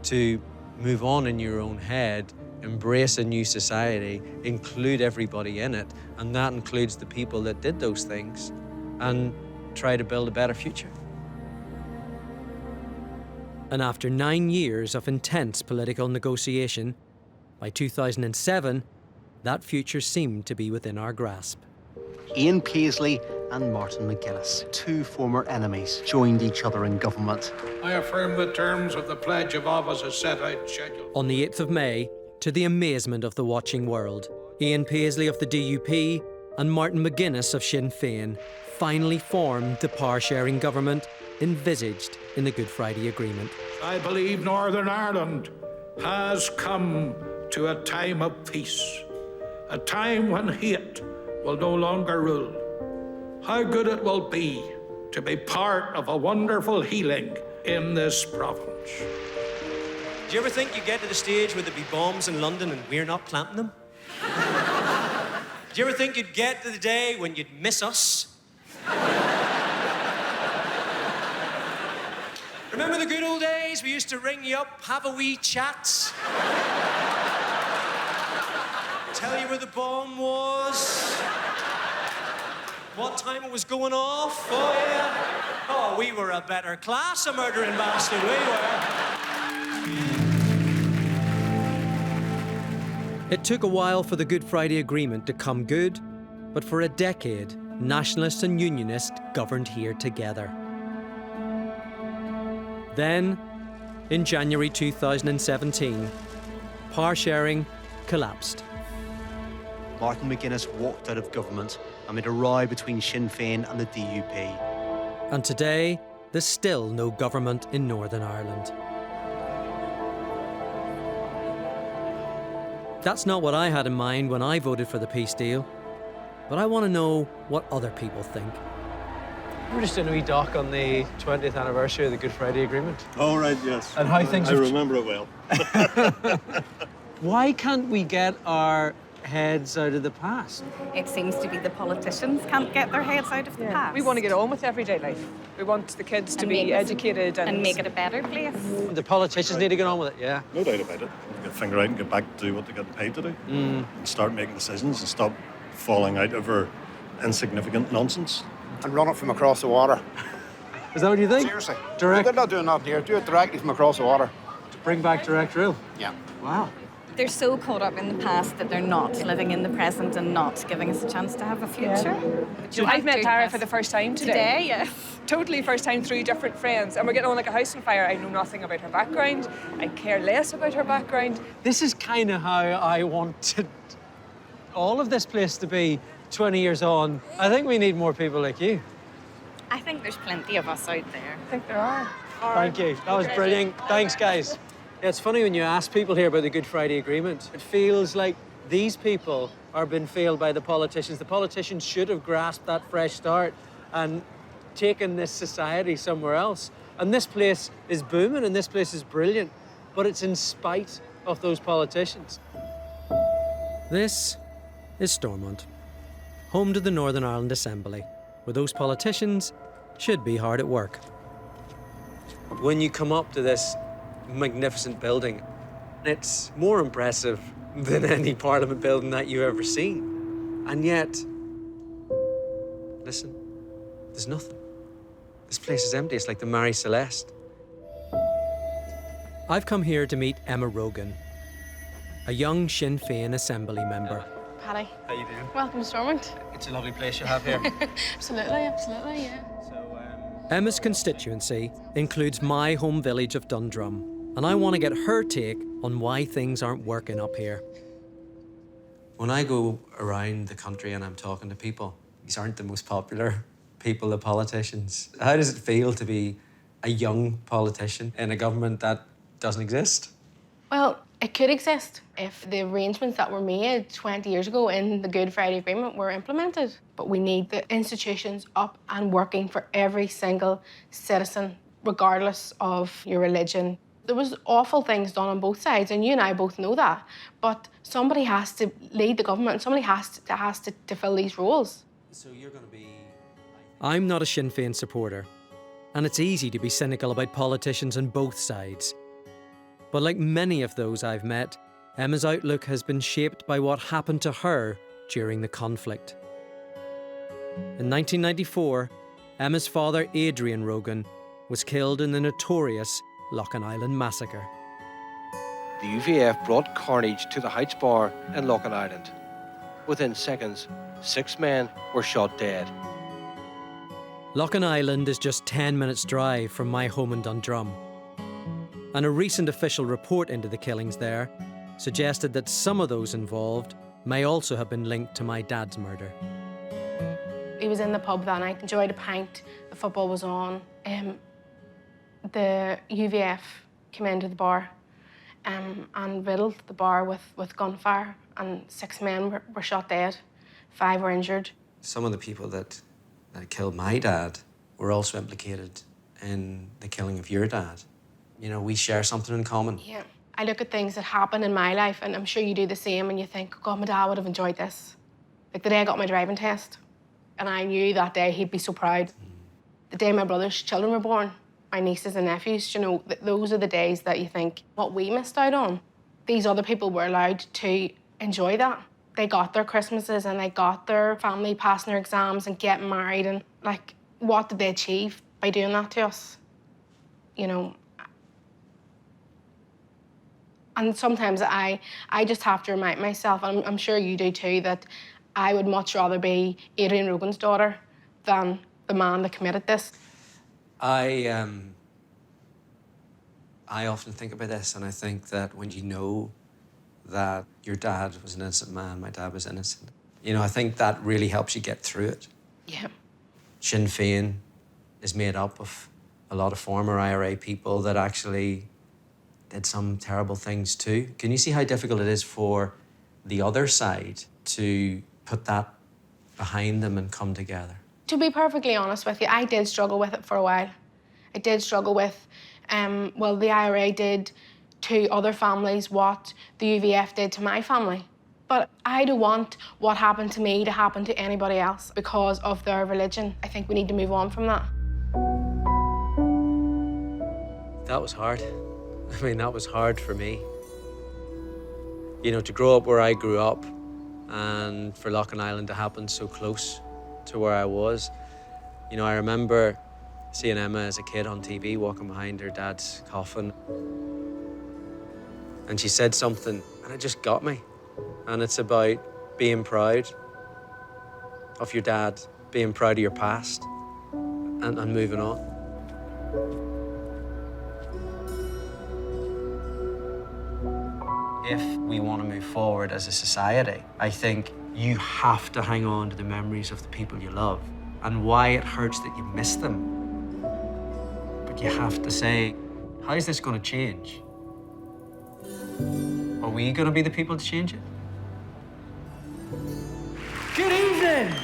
to move on in your own head, embrace a new society, include everybody in it, and that includes the people that did those things, and try to build a better future. And after 9 years of intense political negotiation, by 2007, that future seemed to be within our grasp. Ian Paisley and Martin McGuinness, two former enemies, joined each other in government. I affirm the terms of the pledge of office as set out scheduled. On the 8th of May, to the amazement of the watching world, Ian Paisley of the DUP and Martin McGuinness of Sinn Féin finally formed the power-sharing government envisaged in the Good Friday Agreement. I believe Northern Ireland has come to a time of peace, a time when hate will no longer rule. How good it will be to be part of a wonderful healing in this province. Do you ever think you get to the stage where there'd be bombs in London and we're not planting them? Do you ever think you'd get to the day when you'd miss us? Remember the good old days? We used to ring you up, have a wee chat, tell you where the bomb was, what time it was going off. Oh, yeah. Oh, we were a better class of murdering bastard, we were. It took a while for the Good Friday Agreement to come good, but for a decade, nationalists and unionists governed here together. Then, in January 2017, power sharing collapsed. Martin McGuinness walked out of government amid a row between Sinn Féin and the DUP. And today, there's still no government in Northern Ireland. That's not what I had in mind when I voted for the peace deal, but I want to know what other people think. We're just doing a wee doc on the 20th anniversary of the Good Friday Agreement. Oh, right, yes. And how things I have... remember it well. Why can't we get our heads out of the past? It seems to be the politicians can't get their heads out of the past. We want to get on with everyday life. We want the kids to be educated and make it a better place. The politicians need to get on with it, yeah. No doubt about it. Get a finger out and get back to do what they're getting paid to do. And start making decisions and stop falling out over insignificant nonsense. And run it from across the water. Is that what you think? Seriously. Direct? They're not doing that here. Do it directly from across the water. To bring back direct rail? Yeah. Wow. They're so caught up in the past that they're not living in the present and not giving us a chance to have a future. So I've met Tara for the first time today. Today, yes. Totally first time, 3 different friends. And we're getting on like a house on fire. I know nothing about her background. I care less about her background. This is kind of how I wanted all of this place to be 20 years on. I think we need more people like you. I think there's plenty of us out there. I think there are. Thank you. That was brilliant. Thanks, guys. Yeah, it's funny when you ask people here about the Good Friday Agreement. It feels like these people are being failed by the politicians. The politicians should have grasped that fresh start and taken this society somewhere else. And this place is booming and this place is brilliant, but it's in spite of those politicians. This is Stormont, home to the Northern Ireland Assembly, where those politicians should be hard at work. When you come up to this magnificent building, It's more impressive than any Parliament building that you've ever seen. And yet, listen, there's nothing. This place is empty. It's like the Marie Celeste. I've come here to meet Emma Rogan, a young Sinn Féin Assembly member. Paddy. How you doing? Welcome to Stormont. It's a lovely place you have here. Absolutely, absolutely, yeah. Emma's constituency includes my home village of Dundrum, and I want to get her take on why things aren't working up here. When I go around the country and I'm talking to people, these aren't the most popular people, the politicians. How does it feel to be a young politician in a government that doesn't exist? Well, it could exist if the arrangements that were made 20 years ago in the Good Friday Agreement were implemented. But we need the institutions up and working for every single citizen, regardless of your religion. There was awful things done on both sides, and you and I both know that. But somebody has to lead the government, and somebody has to fill these roles. So you're going to be... I'm not a Sinn Féin supporter, and it's easy to be cynical about politicians on both sides. But like many of those I've met, Emma's outlook has been shaped by what happened to her during the conflict. In 1994, Emma's father, Adrian Rogan, was killed in the notorious Loughin Island massacre. The UVF brought carnage to the Heights Bar in Loughin Island. Within seconds, 6 men were shot dead. Loughin Island is just 10 minutes' drive from my home in Dundrum. And a recent official report into the killings there suggested that some of those involved may also have been linked to my dad's murder. He was in the pub that night, enjoyed a pint, the football was on. The UVF came into the bar and riddled the bar with gunfire, and 6 men were shot dead, 5 were injured. Some of the people that killed my dad were also implicated in the killing of your dad. You know, we share something in common. Yeah. I look at things that happen in my life, and I'm sure you do the same, and you think, God, my dad would have enjoyed this. Like the day I got my driving test, and I knew that day he'd be so proud. The day my brother's children were born, my nieces and nephews, you know, those are the days that you think, what we missed out on. These other people were allowed to enjoy that. They got their Christmases and they got their family passing their exams and getting married, and like, what did they achieve by doing that to us? You know, and sometimes I just have to remind myself, and I'm sure you do too, that I would much rather be Adrian Rogan's daughter than the man that committed this. I often think about this, and I think that when you know that your dad was an innocent man, my dad was innocent, you know, I think that really helps you get through it. Yeah. Sinn Féin is made up of a lot of former IRA people that actually did some terrible things too. Can you see how difficult it is for the other side to put that behind them and come together? To be perfectly honest with you, I did struggle with it for a while. I did struggle with, well, the IRA did to other families what the UVF did to my family. But I don't want what happened to me to happen to anybody else because of their religion. I think we need to move on from that. That was hard. I mean, that was hard for me. You know, to grow up where I grew up and for Loughin Island to happen so close to where I was. You know, I remember seeing Emma as a kid on TV walking behind her dad's coffin. And she said something, and it just got me. And it's about being proud of your dad, being proud of your past, and moving on. If we want to move forward as a society, I think you have to hang on to the memories of the people you love and why it hurts that you miss them. But you have to say, how is this going to change? Are we going to be the people to change it? Good evening!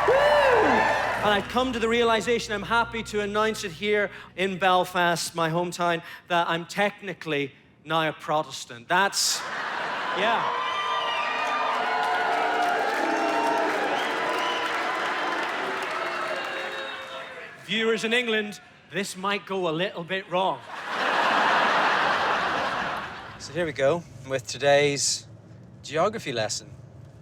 Woo! And I've come to the realization, I'm happy to announce it here in Belfast, my hometown, that I'm technically now a Protestant. That's, yeah. Viewers in England, this might go a little bit wrong. So here we go with today's geography lesson.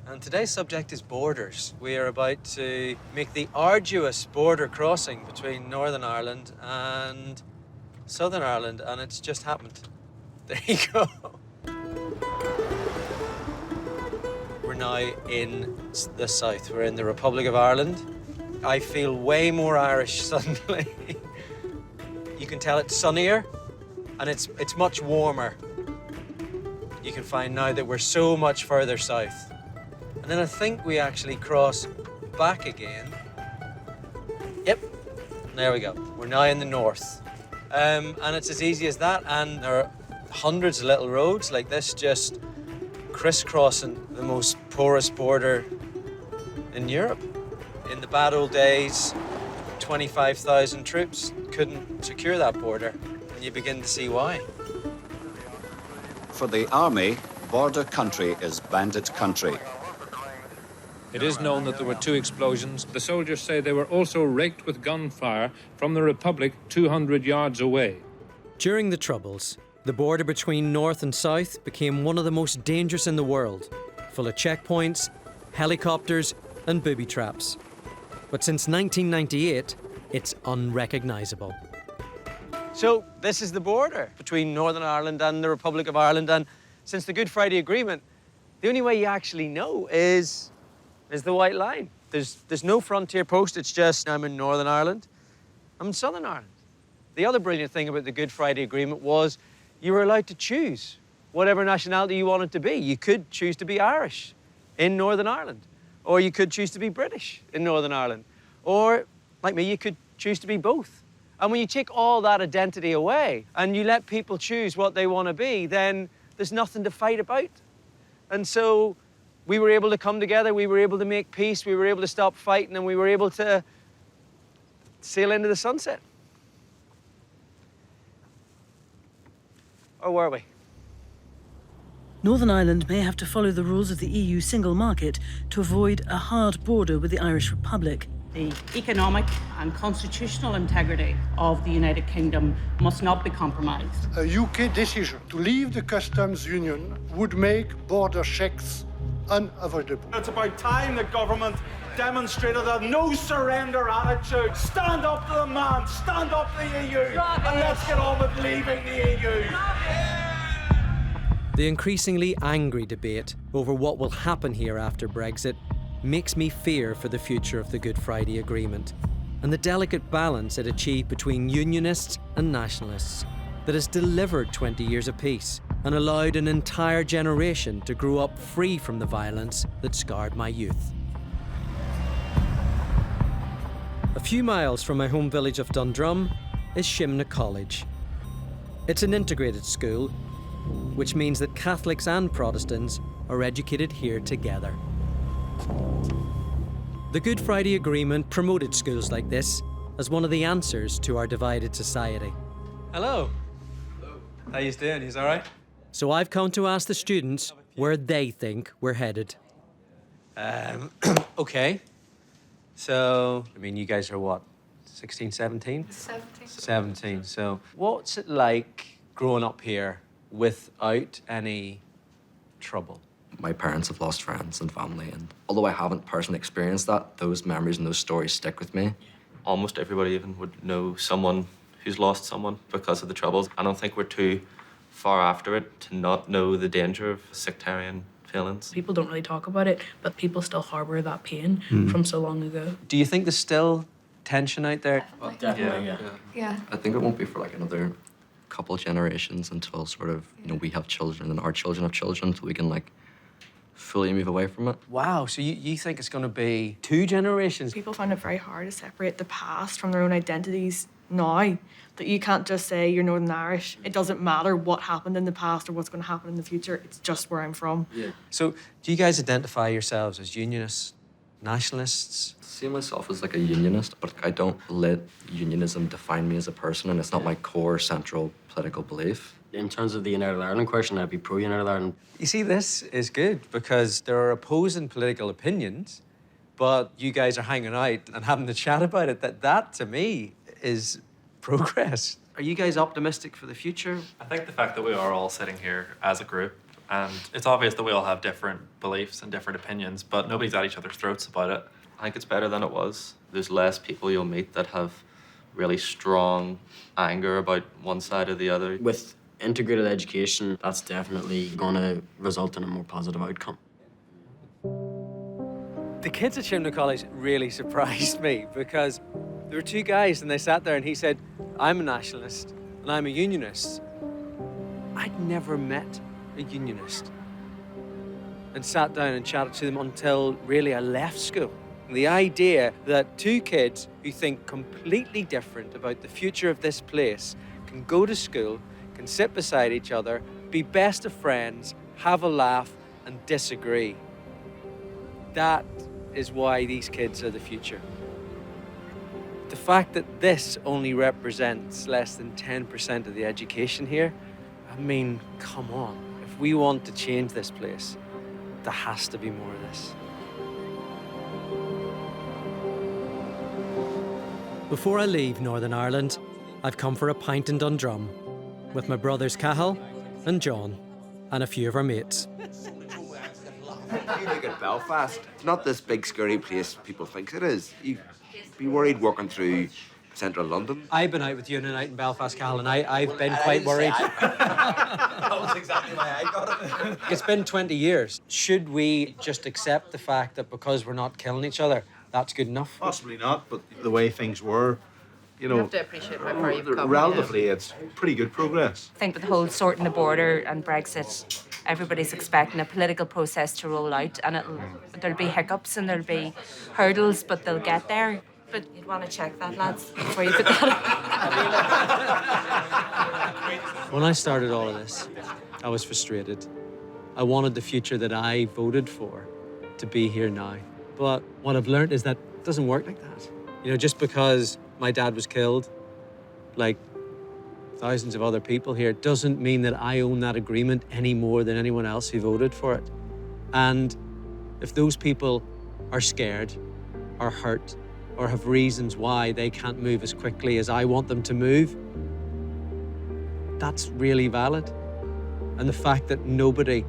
And today's subject is borders. We are about to make the arduous border crossing between Northern Ireland and Southern Ireland, and it's just happened. There you go. We're now in the south. We're in the Republic of Ireland. I feel way more Irish suddenly. You can tell it's sunnier and it's much warmer. You can find now that we're so much further south. And then I think we actually cross back again. Yep, there we go. We're now in the north. And it's as easy as that. And there are hundreds of little roads like this just crisscrossing the most porous border in Europe. In the bad old days, 25,000 troops couldn't secure that border. And you begin to see why. For the army, border country is bandit country. It is known that there were 2 explosions. The soldiers say they were also raked with gunfire from the Republic 200 yards away. During the Troubles, the border between North and South became one of the most dangerous in the world, full of checkpoints, helicopters and booby traps. But since 1998, it's unrecognisable. So this is the border between Northern Ireland and the Republic of Ireland. And since the Good Friday Agreement, the only way you actually know is the white line. There's no frontier post. It's just, I'm in Northern Ireland, I'm in Southern Ireland. The other brilliant thing about the Good Friday Agreement was you were allowed to choose whatever nationality you wanted to be. You could choose to be Irish in Northern Ireland, or you could choose to be British in Northern Ireland, or, like me, you could choose to be both. And when you take all that identity away and you let people choose what they want to be, then there's nothing to fight about. And so we were able to come together, we were able to make peace, we were able to stop fighting, and we were able to sail into the sunset. Or were we? Northern Ireland may have to follow the rules of the EU single market to avoid a hard border with the Irish Republic. The economic and constitutional integrity of the United Kingdom must not be compromised. A UK decision to leave the customs union would make border checks unavoidable. It's about time the government demonstrated a no-surrender attitude. Stand up to the man, stand up to the EU, and let's get on with leaving the EU. The increasingly angry debate over what will happen here after Brexit makes me fear for the future of the Good Friday Agreement and the delicate balance it achieved between unionists and nationalists that has delivered 20 years of peace and allowed an entire generation to grow up free from the violence that scarred my youth. A few miles from my home village of Dundrum is Shimna College. It's an integrated school, which means that Catholics and Protestants are educated here together. The Good Friday Agreement promoted schools like this as one of the answers to our divided society. Hello. How you doing? You all right? So I've come to ask the students where they think we're headed. Okay. So, I mean, you guys are what, 16, 17? 17. 17. So, what's it like growing up here without any trouble? My parents have lost friends and family, and although I haven't personally experienced that, those memories and those stories stick with me. Almost everybody even would know someone who's lost someone because of the Troubles. I don't think we're too far after it to not know the danger of sectarian feelings. People don't really talk about it, but people still harbour that pain from so long ago. Do you think there's still tension out there? Definitely, Yeah. I think it won't be for like another couple generations until sort of, we have children and our children have children, until we can like fully move away from it. Wow, so you think it's going to be 2 generations? People find it very hard to separate the past from their own identities now. That you can't just say you're Northern Irish. It doesn't matter what happened in the past or what's going to happen in the future. It's just where I'm from. Yeah. So do you guys identify yourselves as unionists, nationalists? I see myself as like a unionist, but I don't let unionism define me as a person, and it's not my core central political belief. In terms of the United Ireland question, I'd be pro-United Ireland. You see, this is good because there are opposing political opinions, but you guys are hanging out and having to chat about it. That to me is progress. Are you guys optimistic for the future? I think the fact that we are all sitting here as a group, and it's obvious that we all have different beliefs and different opinions, but nobody's at each other's throats about it. I think it's better than it was. There's less people you'll meet that have really strong anger about one side or the other. With integrated education, that's definitely going to result in a more positive outcome. The kids at Shimna College really surprised me because there were two guys and they sat there and he said, I'm a nationalist and I'm a unionist. I'd never met a unionist and sat down and chatted to them until really I left school. The idea that two kids who think completely different about the future of this place can go to school, can sit beside each other, be best of friends, have a laugh and disagree. That is why these kids are the future. The fact that this only represents less than 10% of the education here, I mean, come on. If we want to change this place, there has to be more of this. Before I leave Northern Ireland, I've come for a pint in Dundrum with my brothers Cathal and John and a few of our mates. You look at Belfast, it's not this big scary place people think it is. You'd be worried walking through central London. I've been out with you on a night in Belfast, Cathal, and I've been quite worried. That was exactly why I got it. It's been 20 years. Should we just accept the fact that because we're not killing each other, that's good enough? Possibly not, but the way things were, you know, have to appreciate how far you've come. relatively, it's pretty good progress. I think with the whole sorting the border and Brexit, everybody's expecting a political process to roll out, and there'll be hiccups and there'll be hurdles, but they'll get there. But you'd want to check that, lads, before you put that up. When I started all of this, I was frustrated. I wanted the future that I voted for to be here now. But what I've learned is that it doesn't work like that. You know, just because my dad was killed, like thousands of other people here, doesn't mean that I own that agreement any more than anyone else who voted for it. And if those people are scared, are hurt, or have reasons why they can't move as quickly as I want them to move, that's really valid. And the fact that nobody,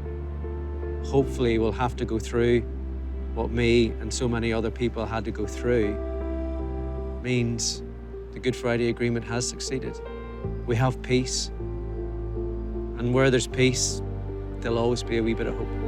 hopefully, will have to go through what me and so many other people had to go through means the Good Friday Agreement has succeeded. We have peace. And where there's peace, there'll always be a wee bit of hope.